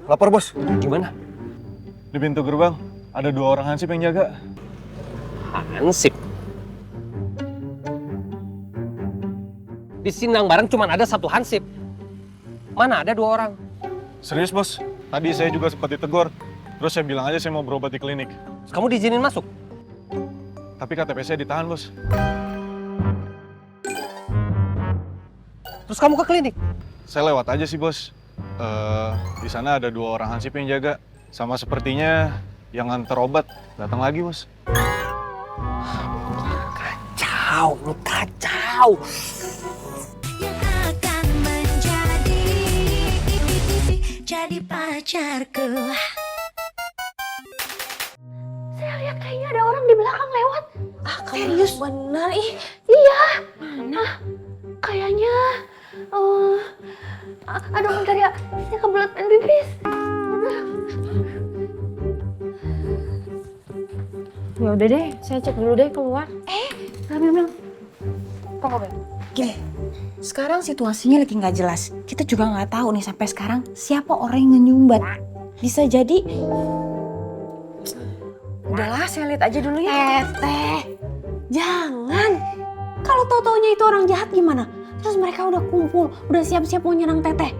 Lapor bos. Gimana? Di pintu gerbang ada 2 orang hansip yang jaga. Hansip. Di Sindang Barang cuma ada 1 hansip. Mana ada 2 orang? Serius bos, tadi saya juga sempat ditegur. Terus saya bilang aja saya mau berobat di klinik. Terus kamu diizinin masuk? Tapi KTP saya ditahan bos. Terus kamu ke klinik? Saya lewat aja sih bos. Di sana ada 2 orang hansip yang jaga. Sama sepertinya yang nganter obat datang lagi bos. Kacau, ini kacau. Yang akan jadi pacarku. Saya lihat kayaknya ada orang di belakang lewat. Serius bener ih. Iya. Mana? Kayaknya aduh bentar ya, saya kebelet main pipis. Ya udah deh, saya cek dulu deh keluar. Bilang, Tunggu, Bel. Gini, sekarang situasinya lagi nggak jelas. Kita juga nggak tahu nih sampai sekarang siapa orang yang nyumbat. Bisa jadi, Udahlah, saya lihat aja dulu ya. Teh, jangan. Kalau tau-taunya itu orang jahat gimana? Terus mereka udah kumpul, udah siap-siap mau nyerang Teteh.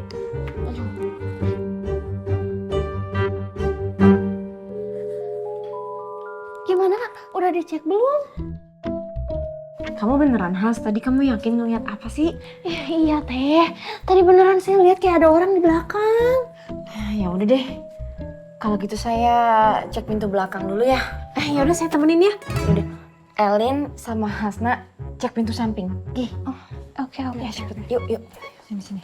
gimana? Udah dicek belum? Kamu beneran, Has? Tadi kamu yakin ngeliat apa sih? Iya teh. Tadi beneran saya lihat kayak ada orang di belakang. Ya udah deh. Kalau gitu saya cek pintu belakang dulu ya. Ya udah saya temenin ya. Udah. Elin sama Hasna cek pintu samping. Gih. Oke. Ya cepet. Yuk. Sini.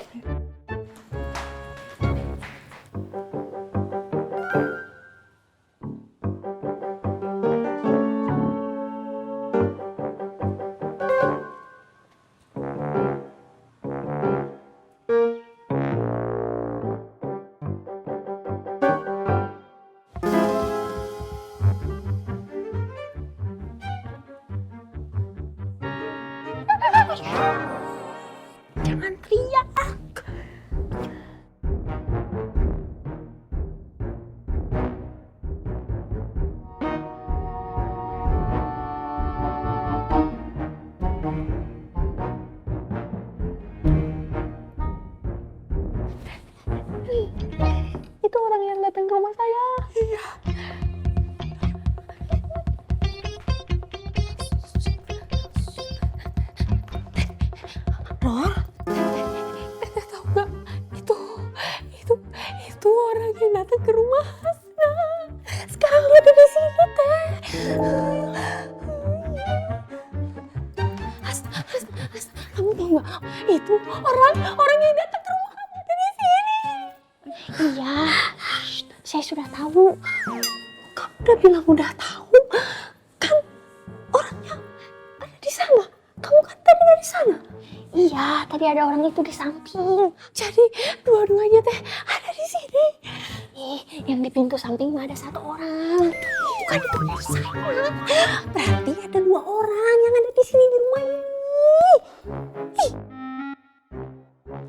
Jangan teriak. Itu orang yang datang ke rumah saya. Ror, Teteh tahu nggak? Itu orang yang datang ke rumah Hasna. Sekarang dia ada di sini, Teh. Hasna, kamu tahu nggak? Itu orang yang datang ke rumah kamu ada di sini. Iya. Saya sudah tahu. Kamu udah bilang udah tahu, kan orangnya ada di sana. Kamu kan tadi dari sana. Iya, tadi ada orang itu di samping. Jadi dua-duanya teh ada di sini. Yang di pintu samping mah ada 1 orang. Bukan itu maksud saya. Berarti ada 2 orang yang ada di sini di rumah ini. Ih.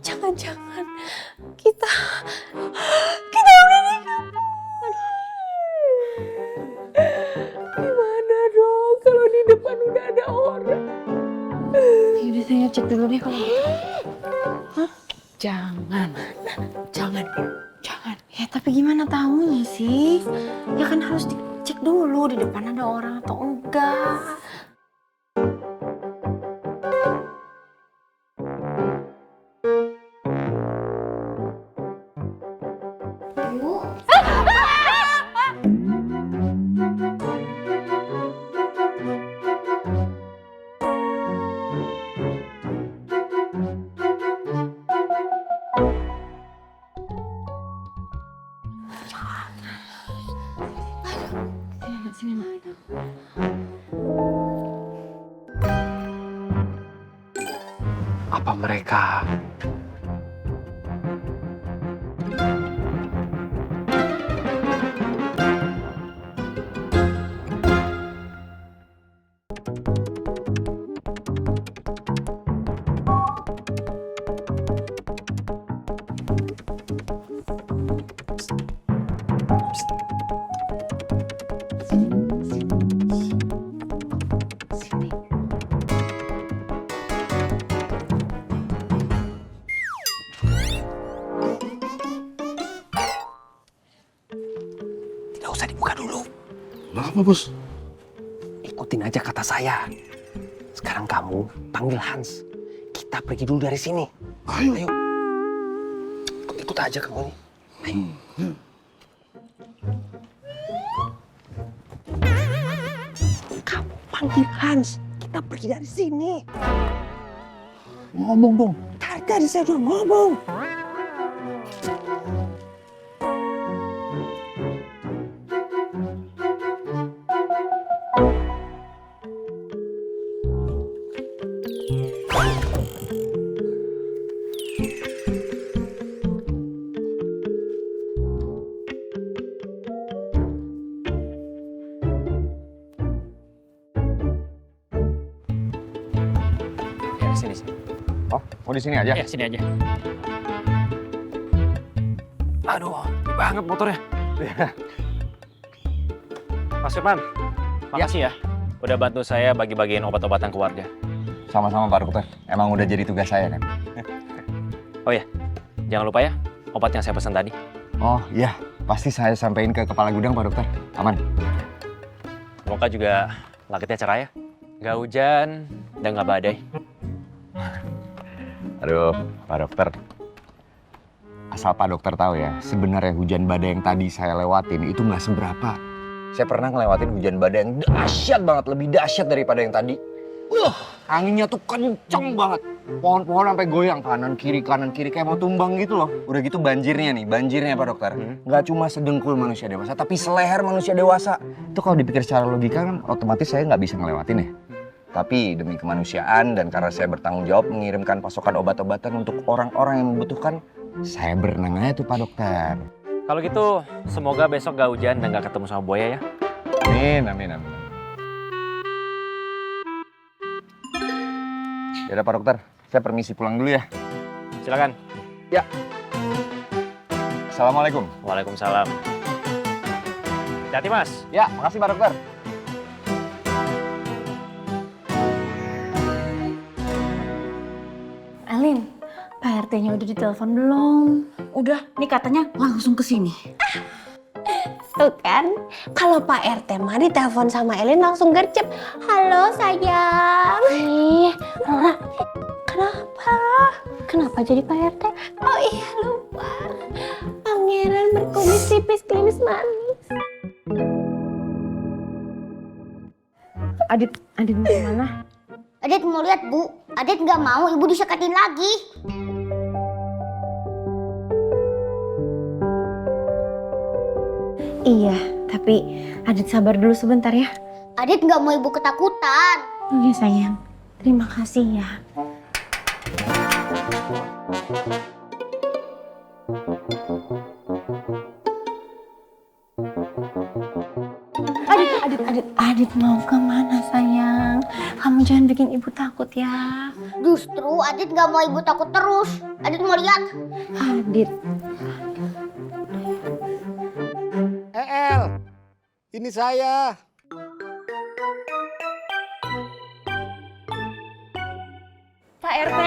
Jangan-jangan kita udah dikepung. Gimana dong kalau di depan udah ada orang? Yaudah saya cek dulu deh kalau gitu. Jangan. Ya tapi gimana tahunya sih? Ya kan harus dicek dulu di depan ada orang atau enggak. Sini. Apa mereka? usah dibuka dulu. Kenapa, Bos? Ikutin aja kata saya. Sekarang kamu panggil Hans. Kita pergi dulu dari sini. Ayo. Ayo. Ikut aja kamu nih. Ayo. Kamu panggil Hans. Kita pergi dari sini. Ngomong dong. Tadi saya udah ngomong. Ya, sini. Oh, mau di sini aja? Ya, sini aja. Aduh, gede banget motornya. Mas Firman, makasih ya. Udah bantu saya bagi-bagiin obat-obatan ke warga. Sama-sama Pak Dokter. Emang udah jadi tugas saya kan? Oh ya, jangan lupa ya, obat yang saya pesan tadi. Oh iya, pasti saya sampaikan ke kepala gudang Pak Dokter. Aman. Semoga juga langitnya cerah ya. Nggak hujan dan nggak badai. Aduh, Pak Dokter. Asal Pak Dokter tahu ya, sebenarnya hujan badai yang tadi saya lewatin itu nggak seberapa. Saya pernah ngelewatin hujan badai yang dahsyat banget, lebih dahsyat daripada yang tadi. Anginnya tuh kenceng banget. Pohon-pohon sampai goyang kanan kiri kayak mau tumbang gitu loh. Udah gitu banjirnya Pak Dokter. Nggak cuma sedengkul manusia dewasa, tapi seleher manusia dewasa. Itu kalau dipikir secara logika kan otomatis saya nggak bisa ngelewatin ya. Tapi demi kemanusiaan dan karena saya bertanggung jawab mengirimkan pasokan obat-obatan untuk orang-orang yang membutuhkan, saya berenang aja tuh Pak Dokter. Kalau gitu, semoga besok nggak hujan dan nggak ketemu sama buaya ya. Amin. Yaudah Pak Dokter, saya permisi pulang dulu ya. Silakan. Ya. Assalamualaikum. Waalaikumsalam. Hati-hati Mas. Ya, makasih Pak Dokter. Alin, Pak RT-nya udah ditelepon belum? Udah, nih katanya langsung ke sini. Tuh kan, kalau Pak RT mah ditelepon sama Elin langsung gercep. Halo sayang. Rora, Kenapa? kenapa jadi Pak RT? Oh iya lupa. Pangeran berkumis tipis klimis manis. Adit mau kemana? Adit mau lihat, Bu. Adit nggak mau ibu disekatin lagi. Iya, tapi Adit sabar dulu sebentar ya. Adit nggak mau ibu ketakutan. Iya sayang, terima kasih ya. Adit mau kemana sayang? Kamu jangan bikin ibu takut ya. Justru Adit nggak mau ibu takut terus. Adit mau lihat. Adit, El, ini saya. Pak RT.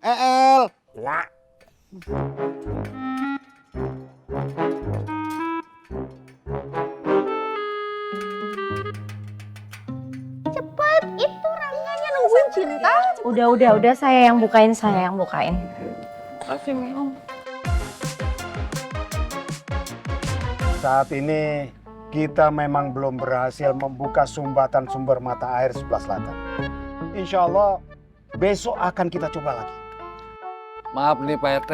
El. Cepet, itu rangganya nungguin cinta. Udah, saya yang bukain. Saat ini kita memang belum berhasil membuka sumbatan sumber mata air sebelah selatan. Insya Allah besok akan kita coba lagi. Maaf nih Pak RT,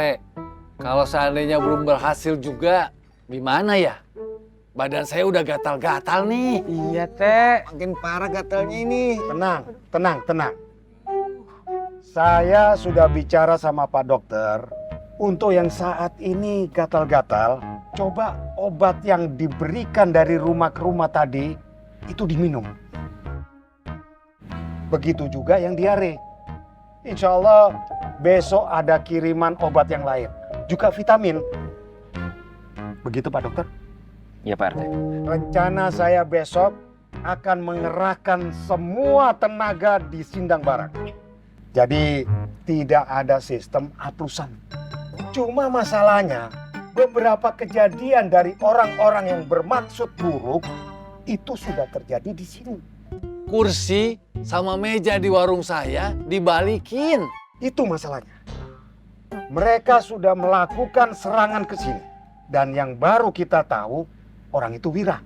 kalau seandainya belum berhasil juga, gimana ya? Badan saya udah gatal-gatal nih. Iya Teh, makin parah gatalnya ini. Tenang. Saya sudah bicara sama Pak Dokter. Untuk yang saat ini gatal-gatal, coba obat yang diberikan dari rumah ke rumah tadi itu diminum. Begitu juga yang diare. Insya Allah besok ada kiriman obat yang lain. Juga vitamin. Begitu Pak Dokter? Iya Pak RT. Rencana saya besok akan mengerahkan semua tenaga di Sindang Barat. Jadi tidak ada sistem atusan. Cuma masalahnya, beberapa kejadian dari orang-orang yang bermaksud buruk itu sudah terjadi di sini. Kursi sama meja di warung saya dibalikin. Itu masalahnya. Mereka sudah melakukan serangan ke sini. Dan yang baru kita tahu, orang itu Wira.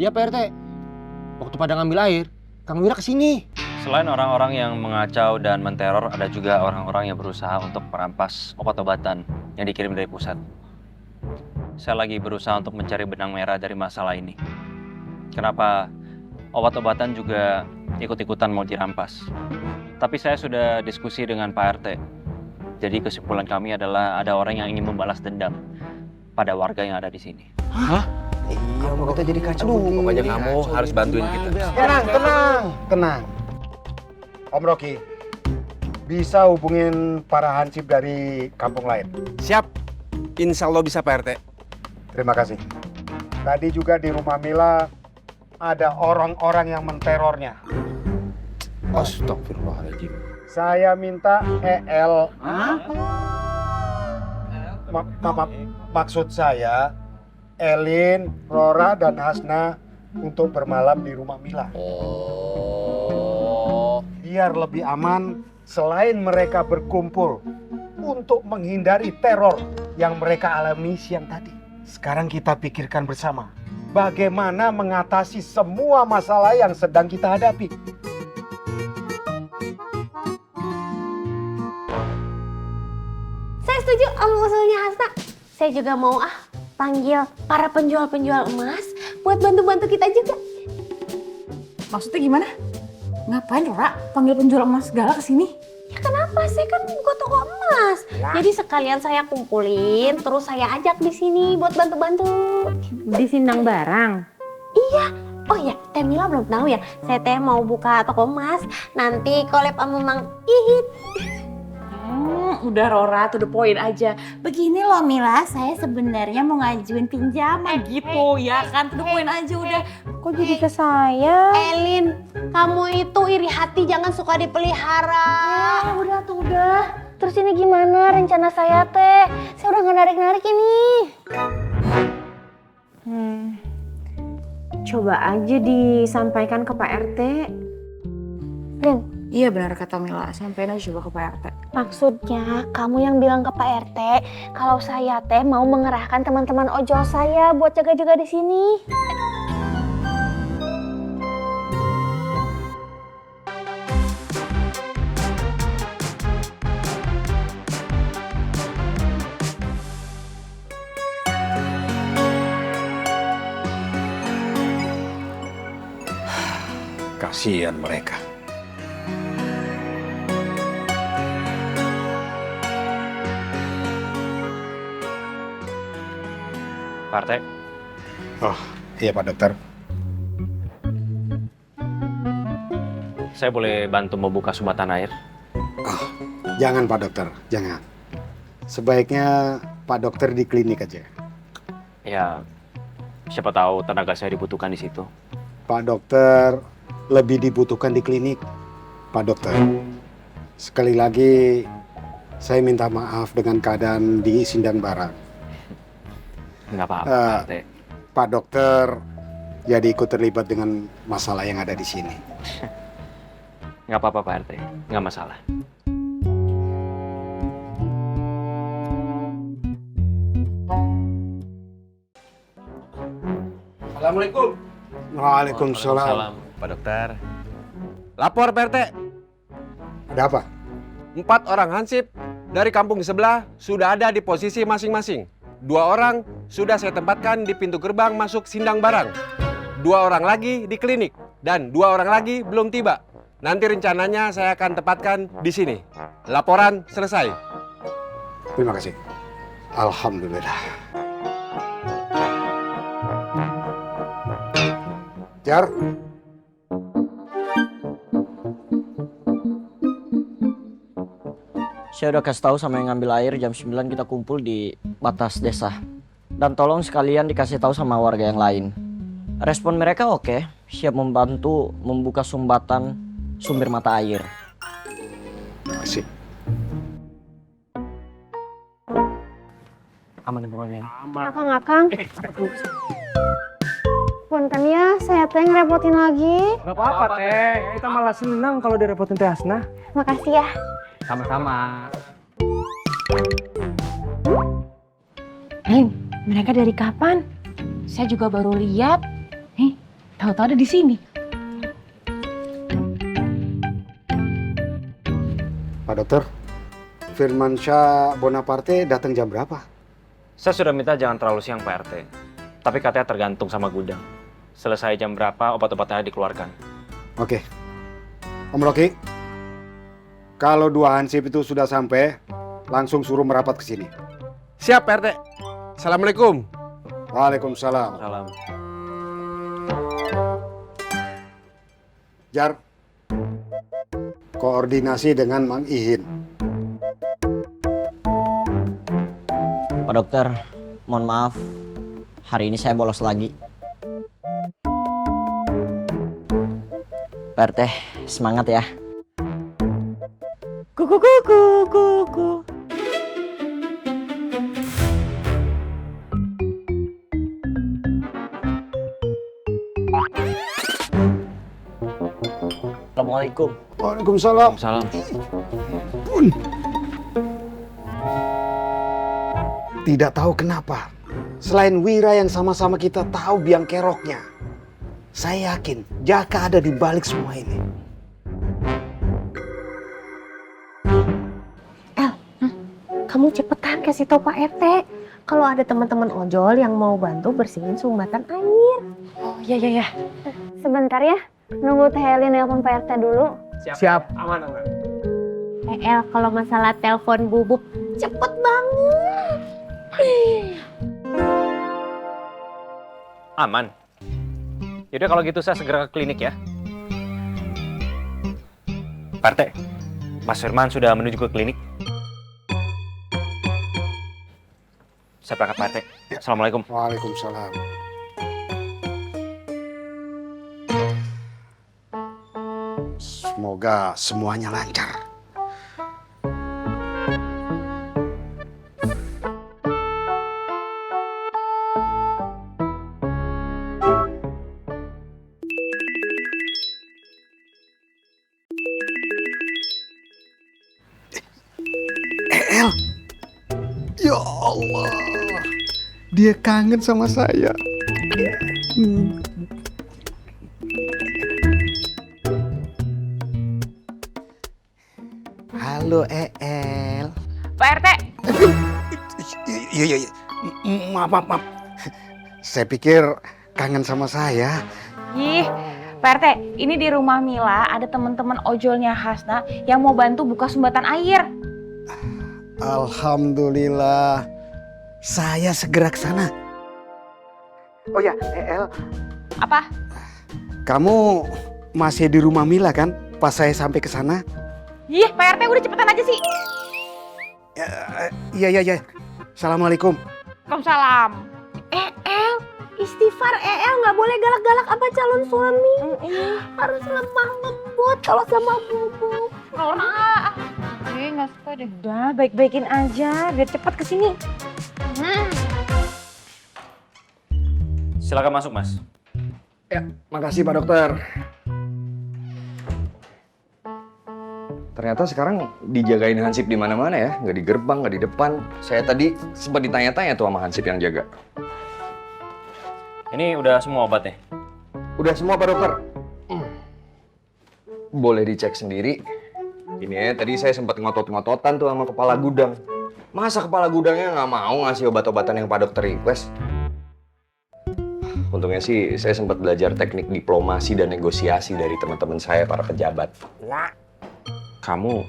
Iya Pak RT. Waktu pada ngambil air, Kang Wira kesini. Selain orang-orang yang mengacau dan menteror, ada juga orang-orang yang berusaha untuk merampas obat-obatan yang dikirim dari pusat. Saya lagi berusaha untuk mencari benang merah dari masalah ini. Kenapa obat-obatan juga ikut-ikutan mau dirampas? Tapi saya sudah diskusi dengan Pak RT. Jadi kesimpulan kami adalah ada orang yang ingin membalas dendam pada warga yang ada di sini. Iya, mau kita jadi kacau begini. Pokoknya kamu harus bantuin kita. Tenang. Om Rocky, bisa hubungin para hansip dari kampung lain. Siap. Insya Allah bisa Pak RT. Terima kasih. Tadi juga di rumah Mila ada orang-orang yang menterornya. Astagfirullahaladzim. Saya minta EL. Maksud saya, Elin, Rora, dan Hasna untuk bermalam di rumah Mila. Biar lebih aman, selain mereka berkumpul untuk menghindari teror yang mereka alami siang tadi. Sekarang kita pikirkan bersama, bagaimana mengatasi semua masalah yang sedang kita hadapi. Saya setuju sama usulnya Hasna. Saya juga mau panggil para penjual-penjual emas buat bantu-bantu kita juga. Maksudnya gimana? Ngapain Rora panggil penjual emas segala ke sini? Ya kenapa? Saya kan buka toko emas. Jadi sekalian saya kumpulin, terus saya ajak di sini buat bantu-bantu. Di Sindang Barang. Iya. Oh iya, Teh Mila belum tahu ya. Saya teh mau buka toko emas. Nanti collab sama Mang Ihit. Udah Rora, to the point aja. Begini loh Mila, saya sebenarnya mau ngajuin pinjaman gitu ya kan. To the point aja udah. Kok jadi ke saya? Elin, kamu itu iri hati, jangan suka dipelihara. Ya udah tuh udah. Terus ini gimana rencana saya teh? Saya udah nggak narik-narik ini. Coba aja disampaikan ke Pak RT. Lin, Iya benar kata Mila, sampein aja coba ke Pak RT. maksudnya kamu yang bilang ke Pak RT kalau saya teh mau mengerahkan teman-teman ojol saya buat jaga-jaga di sini. Kasihan mereka. Pak RT, Oh, iya Pak Dokter. saya boleh bantu membuka sumbatan air? Jangan Pak Dokter, jangan. Sebaiknya Pak Dokter di klinik aja. Ya, siapa tahu tenaga saya dibutuhkan di situ. Pak Dokter lebih dibutuhkan di klinik. Pak Dokter, sekali lagi saya minta maaf dengan keadaan di Sindang Barang. Nggak apa-apa, Pak RT. Pak Dokter jadi ikut terlibat dengan masalah yang ada di sini. Nggak apa-apa, Pak RT. Nggak masalah. Assalamualaikum. Waalaikumsalam. Pak Dokter. Lapor Pak RT. Ada apa? 4 orang hansip dari kampung di sebelah sudah ada di posisi masing-masing. 2 orang sudah saya tempatkan di pintu gerbang masuk Sindang Barang. 2 orang lagi di klinik. Dan 2 orang lagi belum tiba. Nanti rencananya saya akan tempatkan di sini. Laporan selesai. Terima kasih. Alhamdulillah. Jar, Saya udah kasih tahu sama yang ngambil air jam 9 kita kumpul di batas desa. Dan tolong sekalian dikasih tahu sama warga yang lain. Respon mereka oke, siap membantu membuka sumbatan sumber mata air. Asik. Aman pokoknya. Akang. Punten ya, saya teh ngerepotin lagi. Gak apa-apa teh, kita malah senang kalau direpotin teh Hasna. Makasih ya. Sama-sama. Mereka dari kapan? Saya juga baru lihat. Tahu-tahu ada di sini. Pak Dokter, Firmansyah Bonaparte datang jam berapa? Saya sudah minta jangan terlalu siang Pak RT. Tapi katanya tergantung sama gudang. Selesai jam berapa obat-obatnya dikeluarkan. Oke. Om Rocky, kalau 2 hansip itu sudah sampai, langsung suruh merapat ke sini. Siap, Pak RT. Assalamualaikum. Waalaikumsalam. Salam. Jar, koordinasi dengan Mang Ihin. Pak Dokter, mohon maaf. Hari ini saya bolos lagi. Pak RT, semangat ya. Kuku. Assalamualaikum. Waalaikumsalam. Salam. Tidak tahu kenapa, selain Wira yang sama-sama kita tahu biang keroknya, saya yakin Jaka ada di balik semua ini. Kamu cepetan kasih tahu Pak RT kalau ada teman-teman ojol yang mau bantu bersihin sumbatan air. Oh iya. Sebentar ya, nunggu Teh Eli nelpon Pak RT dulu. Siap. Aman. El, kalau masalah telepon bubuk, cepet banget. Aman. Yaudah kalau gitu saya segera ke klinik ya. Pak RT, Mas Firman sudah menuju ke klinik. Saya berangkat Pak RT. Assalamualaikum. Waalaikumsalam. Semoga semuanya lancar. El, ya Allah, dia kangen sama saya. Halo El. Pak RT, Iya. Maaf. Saya pikir kangen sama saya. ih, Pak RT, ini di rumah Mila ada teman-teman ojolnya Hasna yang mau bantu buka sumbatan air. Alhamdulillah. Saya segera ke sana. Oh ya, El, Apa? kamu masih di rumah Mila kan? Pas saya sampai ke sana? Ih, Pak RT udah cepetan aja sih. Iya. Assalamualaikum. Waalaikumsalam. El, istighfar nggak boleh galak-galak apa calon suami. Harus lemah lembut kalau sama bubuk. Nggak suka deh. Udah, baik-baikin aja biar cepat kesini. Silakan masuk, Mas. Ya, makasih Pak Dokter. Ternyata sekarang dijagain Hansip di mana-mana ya, nggak di gerbang, nggak di depan. Saya tadi sempat ditanya-tanya tuh sama Hansip yang jaga. Ini udah semua obatnya. Udah semua Pak Dokter. Boleh dicek sendiri. Ini ya, tadi saya sempat ngotot-ngototan tuh sama kepala gudang. Masa kepala gudangnya nggak mau ngasih obat-obatan yang Pak Dokter request? Untungnya sih saya sempat belajar teknik diplomasi dan negosiasi dari teman-teman saya, para pejabat. Kamu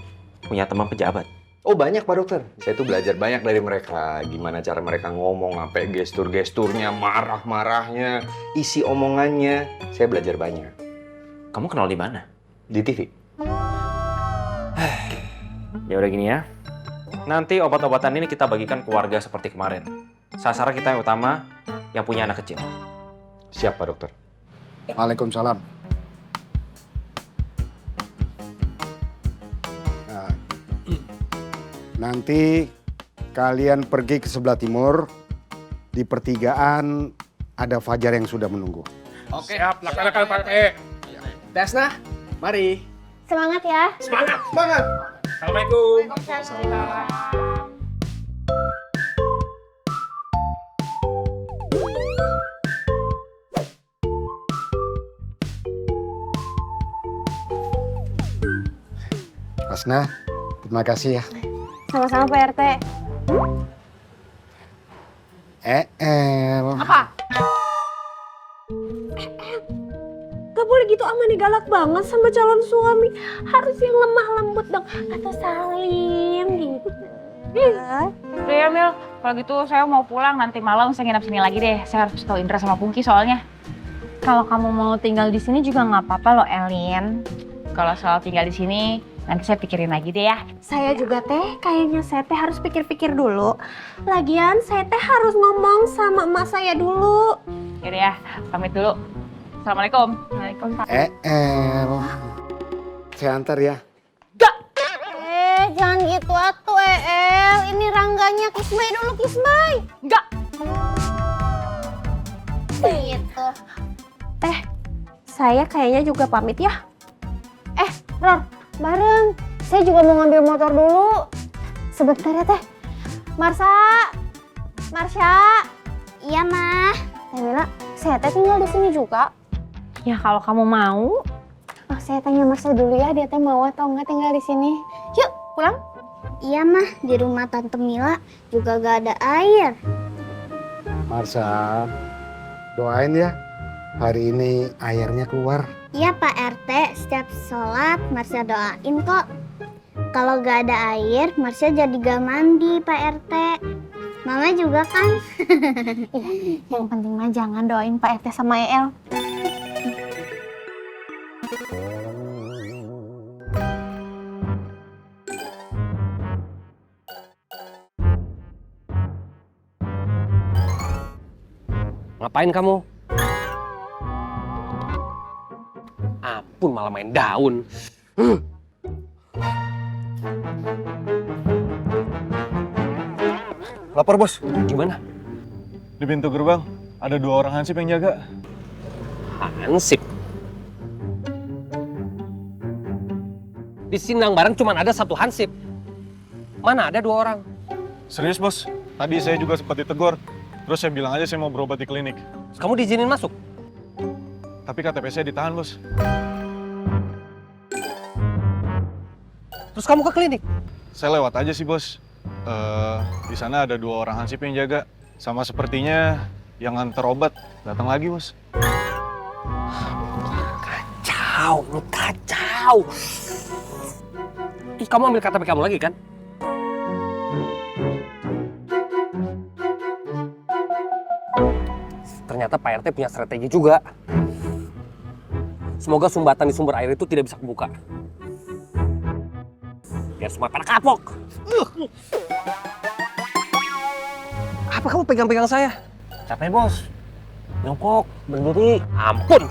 punya teman pejabat? Oh banyak Pak Dokter. Saya tuh belajar banyak dari mereka. Gimana cara mereka ngomong, apa gestur-gesturnya, marah-marahnya, isi omongannya. Saya belajar banyak. Kamu kenal di mana? Di TV. Ya udah gini ya. Nanti obat-obatan ini kita bagikan ke warga seperti kemarin. Sasaran kita yang utama yang punya anak kecil. Siap Pak Dokter. Waalaikumsalam. Nah, nanti kalian pergi ke sebelah timur. Di pertigaan ada Fajar yang sudah menunggu. Oke, siap. Laksanakan Pak RT. Dasna, mari. Semangat ya. Semangat, semangat. Assalamualaikum. Hasna, terima kasih ya. Sama-sama Pak RT. Apa? Gak boleh gitu ama nih, galak banget sama calon suami. Harus yang lemah lembut dong. Atau salim gitu. Udah ya Mil, kalau gitu saya mau pulang, nanti malam saya nginap sini lagi deh. Saya harus tahu Indra sama Pungki soalnya. Kalau kamu mau tinggal di sini juga nggak apa-apa loh, Elin. Kalau soal tinggal di sini, nanti saya pikirin lagi deh ya. Saya juga teh, kayaknya saya teh harus pikir-pikir dulu. Lagian saya teh harus ngomong sama emak saya dulu. Yaudah ya, pamit dulu. Assalamualaikum. Waalaikumsalam. Saya antar ya. Jangan gitu atuh ini rangganya Kismay dulu, Kismay. Enggak. Gitu. Saya kayaknya juga pamit ya. Ror, bareng. Saya juga mau ngambil motor dulu. Sebentar ya teh. Marsha. Iya, Mah. Mila, saya teh tinggal di sini juga. Ya kalau kamu mau. Oh, saya tanya Marsha dulu ya, dia teh mau atau enggak tinggal di sini. Yuk, pulang. Iya, Mah. Di rumah Tante Mila juga gak ada air. Marsha, doain ya. Hari ini airnya keluar. Iya, Pak RT. Setiap sholat, Marsha doain kok. Kalau gak ada air, Marsha jadi gak mandi, Pak RT. Mama juga kan. Yang penting mah jangan doain Pak RT sama EL. Ngapain kamu? Ampun, malah main daun. Lapor bos, Gimana? di pintu gerbang ada 2 orang hansip yang jaga. Hansip. Di Sindang Barang cuma ada 1 hansip. Mana ada 2 orang? Serius bos, tadi saya juga sempat ditegur. Terus saya bilang aja saya mau berobat di klinik. Terus kamu diizinin masuk? Tapi KTP saya ditahan bos. Terus kamu ke klinik? Saya lewat aja sih bos. Di sana ada 2 orang hansip yang jaga. Sama sepertinya yang nganter obat datang lagi bos. Kacau, ini kacau. Terus kamu ambil KTP kamu lagi kan? Ternyata Pak RT punya strategi juga. Semoga sumbatan di sumber air itu tidak bisa kebuka. Biar semua pada kapok. Apa kamu pegang-pegang saya? Capek bos. Nyongkok, berdiri. Ampun.